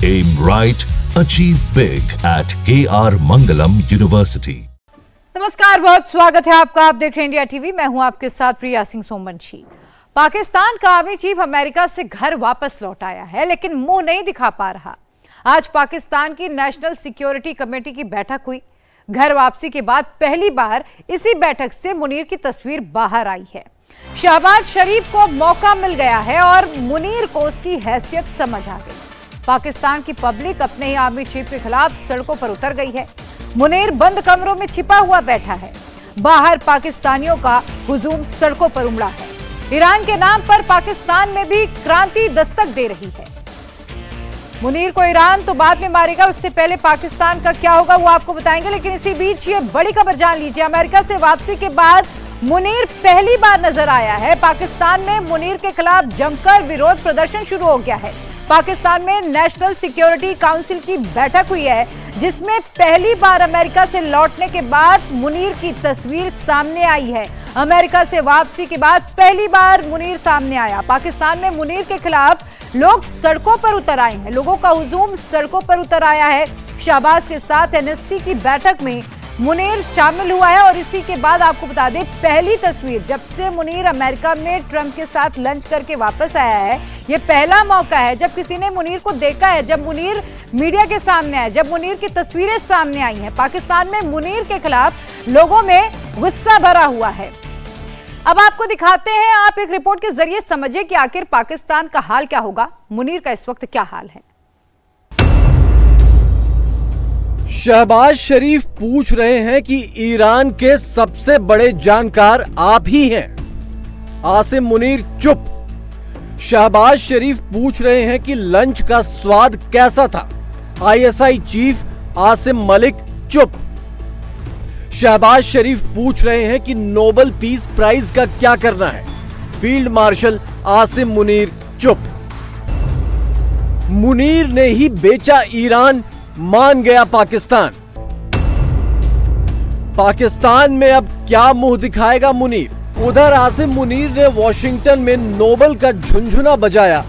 Aim right, achieve big at KR Mangalam University. नमस्कार, बहुत स्वागत है आपका। आप देख रहे हैं इंडिया टीवी। मैं हूं आपके साथ प्रिया सिंह सोमवंशी। पाकिस्तान का आर्मी चीफ अमेरिका से घर वापस लौट आया है, लेकिन मुंह नहीं दिखा पा रहा। आज पाकिस्तान की नेशनल सिक्योरिटी कमेटी की बैठक हुई। घर वापसी के बाद पहली बार इसी बैठक से मुनीर की तस्वीर बाहर आई है। शहबाज शरीफ को मौका मिल गया है और मुनीर को उसकी हैसियत समझ आ गई। पाकिस्तान की पब्लिक अपने ही आर्मी चीफ के खिलाफ सड़कों पर उतर गई है। मुनीर बंद कमरों में छिपा हुआ बैठा है। बाहर पाकिस्तानियों का हुजूम सड़कों पर उमड़ा है। ईरान के नाम पर पाकिस्तान में भी क्रांति दस्तक दे रही है। मुनीर को ईरान तो बाद में मारेगा, उससे पहले पाकिस्तान का क्या होगा वो आपको बताएंगे। लेकिन इसी बीच ये बड़ी खबर जान लीजिए। अमेरिका से वापसी के बाद मुनीर पहली बार नजर आया है। पाकिस्तान में मुनीर के खिलाफ जमकर विरोध प्रदर्शन शुरू हो गया है। पाकिस्तान में नेशनल सिक्योरिटी काउंसिल की बैठक हुई है, जिसमें पहली बार अमेरिका से लौटने के बाद मुनीर की तस्वीर सामने आई है। अमेरिका से वापसी के बाद पहली बार मुनीर सामने आया। पाकिस्तान में मुनीर के खिलाफ लोग सड़कों पर उतर आए हैं। लोगों का हुजूम सड़कों पर उतर आया है। शहबाज के साथ एनएससी की बैठक में मुनीर शामिल हुआ है। और इसी के बाद आपको बता दें, पहली तस्वीर जब से मुनीर अमेरिका में ट्रंप के साथ लंच करके वापस आया है, ये पहला मौका है जब किसी ने मुनीर को देखा है, जब मुनीर मीडिया के सामने आया, जब मुनीर की तस्वीरें सामने आई हैं। पाकिस्तान में मुनीर के खिलाफ लोगों में गुस्सा भरा हुआ है। अब आपको दिखाते हैं, आप एक रिपोर्ट के जरिए समझिए कि आखिर पाकिस्तान का हाल क्या होगा, मुनीर का इस वक्त क्या हाल है। शहबाज शरीफ पूछ रहे हैं कि ईरान के सबसे बड़े जानकार आप ही हैं। आसिम मुनीर चुप। शहबाज शरीफ पूछ रहे हैं कि लंच का स्वाद कैसा था। आईएसआई चीफ आसिम मलिक चुप। शहबाज शरीफ पूछ रहे हैं कि नोबेल पीस प्राइज का क्या करना है। फील्ड मार्शल आसिम मुनीर चुप। मुनीर ने ही बेचा ईरान, मान गया पाकिस्तान। पाकिस्तान में अब क्या मुंह दिखाएगा मुनीर। उधर आसिम मुनीर ने वॉशिंगटन में नोबेल का झुनझुना बजाया।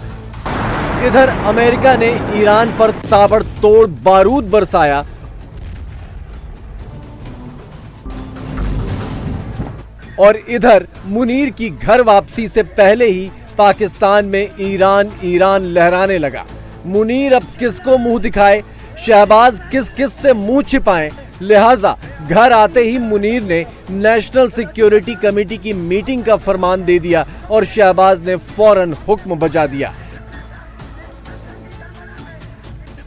इधर अमेरिका ने ईरान पर ताबड़तोड़ बारूद बरसाया। और इधर मुनीर की घर वापसी से पहले ही पाकिस्तान में ईरान ईरान लहराने लगा। मुनीर अब किसको मुंह दिखाए, शहबाज किस किस से मुंह छिपाएं, लिहाजा घर आते ही मुनीर ने नेशनल सिक्योरिटी कमेटी की मीटिंग का फरमान दे दिया और शहबाज ने फौरन हुक्म बजा दिया।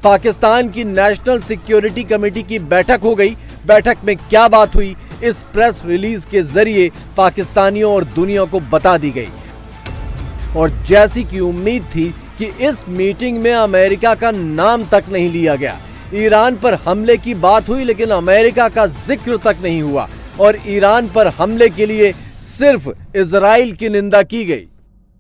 पाकिस्तान की नेशनल सिक्योरिटी कमेटी की बैठक हो गई। बैठक में क्या बात हुई, इस प्रेस रिलीज के जरिए पाकिस्तानियों और दुनिया को बता दी गई। और जैसी की उम्मीद थी कि इस मीटिंग में अमेरिका का नाम तक नहीं लिया गया। ईरान पर हमले की बात हुई, लेकिन अमेरिका का जिक्र तक नहीं हुआ। और ईरान पर हमले के लिए सिर्फ इजराइल की निंदा की गई।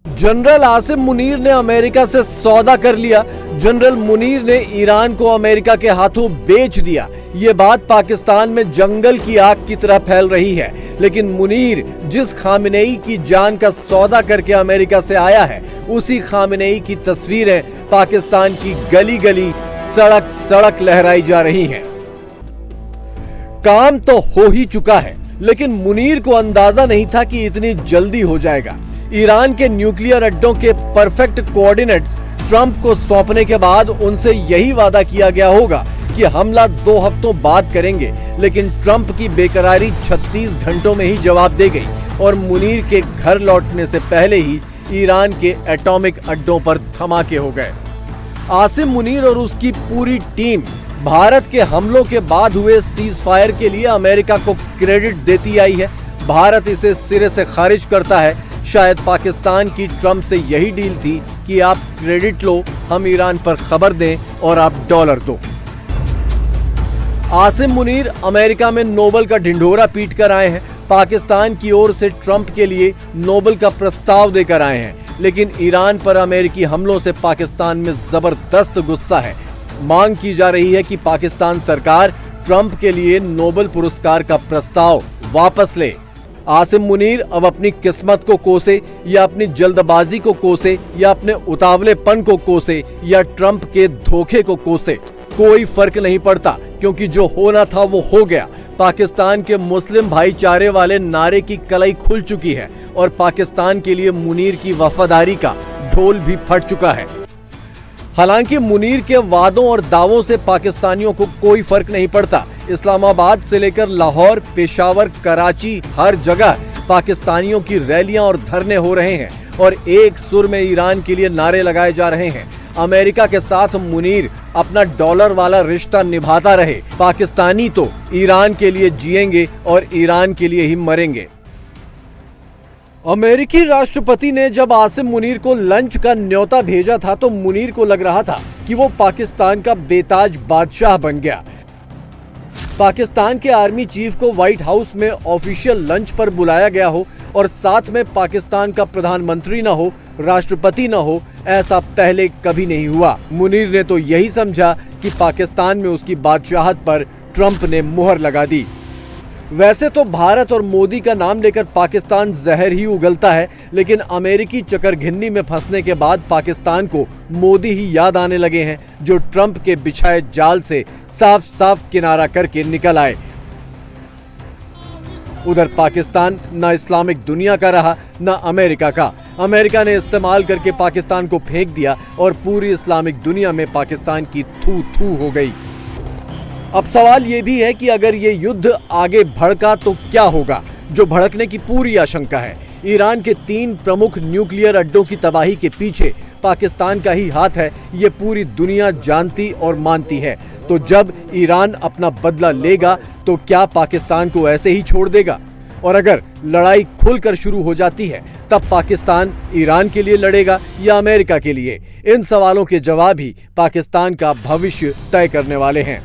जनरल आसिम मुनीर ने अमेरिका से सौदा कर लिया। जनरल मुनीर ने ईरान को अमेरिका के हाथों बेच दिया। ये बात पाकिस्तान में जंगल की आग की तरह फैल रही है। लेकिन मुनीर जिस खामिनेई की जान का सौदा करके अमेरिका से आया है, उसी खामिनेई की तस्वीरें पाकिस्तान की गली गली, सड़क सड़क लहराई जा रही हैं। काम तो हो ही चुका है, लेकिन मुनीर को अंदाजा नहीं था कि इतनी जल्दी हो जाएगा। ईरान के न्यूक्लियर अड्डों के परफेक्ट कोऑर्डिनेट्स ट्रंप को सौंपने के बाद उनसे यही वादा किया गया होगा कि हमला 2 हफ्तों बाद करेंगे, लेकिन ट्रंप की बेकरारी 36 घंटों में ही जवाब दे गई और मुनीर के घर लौटने से पहले ही ईरान के एटॉमिक अड्डों पर धमाके हो गए। आसिम मुनीर और उसकी पूरी टीम भारत के हमलों के बाद हुए सीज फायर के लिए अमेरिका को क्रेडिट देती आई है। भारत इसे सिरे से खारिज करता है। शायद पाकिस्तान की ट्रंप से यही डील थी कि आप क्रेडिट लो, हम ईरान पर खबर दें और आप डॉलर दो। आसिम मुनीर अमेरिका में नोबेल का ढिंढोरा पीट कर आए हैं। पाकिस्तान की ओर से ट्रंप के लिए नोबेल का प्रस्ताव देकर आए हैं, लेकिन ईरान पर अमेरिकी हमलों से पाकिस्तान में जबरदस्त गुस्सा है। मांग की जा रही है कि पाकिस्तान सरकार ट्रंप के लिए नोबेल पुरस्कार का प्रस्ताव वापस ले। आसिम मुनीर अब अपनी किस्मत को कोसे या अपनी जल्दबाजी को कोसे या अपने उतावलेपन को कोसे या ट्रंप के धोखे को कोसे, कोई फर्क नहीं पड़ता, क्योंकि जो होना था वो हो गया। पाकिस्तान के मुस्लिम भाईचारे वाले नारे की कलाई खुल चुकी है और पाकिस्तान के लिए मुनीर की वफादारी का ढोल भी फट चुका है। हालांकि मुनीर के वादों और दावों से पाकिस्तानियों को कोई फर्क नहीं पड़ता। इस्लामाबाद से लेकर लाहौर, पेशावर, कराची, हर जगह पाकिस्तानियों की रैलियां और धरने हो रहे हैं और एक सुर में ईरान के लिए नारे लगाए जा रहे हैं। अमेरिका के साथ मुनीर अपना डॉलर वाला रिश्ता निभाता रहे। पाकिस्तानी तो ईरान के लिए जिएंगे और ईरान के लिए ही मरेंगे। अमेरिकी राष्ट्रपति ने जब आसिम मुनीर को लंच का न्योता भेजा था तो मुनीर को लग रहा था कि वो पाकिस्तान का बेताज बादशाह बन गया। पाकिस्तान के आर्मी चीफ को व्हाइट हाउस में ऑफिशियल लंच पर बुलाया गया हो और साथ में पाकिस्तान का प्रधानमंत्री न हो, राष्ट्रपति न हो, ऐसा पहले कभी नहीं हुआ। मुनीर ने तो यही समझा कि पाकिस्तान में उसकी बादशाहत पर ट्रंप ने मुहर लगा दी। वैसे तो भारत और मोदी का नाम लेकर पाकिस्तान जहर ही उगलता है, लेकिन अमेरिकी चकरघिन्नी में फंसने के बाद पाकिस्तान को मोदी ही याद आने लगे हैं, जो ट्रंप के बिछाए जाल से साफ साफ किनारा करके निकल आए। उधर पाकिस्तान न इस्लामिक दुनिया का रहा न अमेरिका का। अमेरिका ने इस्तेमाल करके पाकिस्तान को फेंक दिया और पूरी इस्लामिक दुनिया में पाकिस्तान की थू थू हो गई। अब सवाल ये भी है कि अगर ये युद्ध आगे भड़का तो क्या होगा, जो भड़कने की पूरी आशंका है। ईरान के 3 प्रमुख न्यूक्लियर अड्डों की तबाही के पीछे पाकिस्तान का ही हाथ है, ये पूरी दुनिया जानती और मानती है। तो जब ईरान अपना बदला लेगा तो क्या पाकिस्तान को ऐसे ही छोड़ देगा? और अगर लड़ाई खुलकर शुरू हो जाती है तब पाकिस्तान ईरान के लिए लड़ेगा या अमेरिका के लिए? इन सवालों के जवाब ही पाकिस्तान का भविष्य तय करने वाले हैं।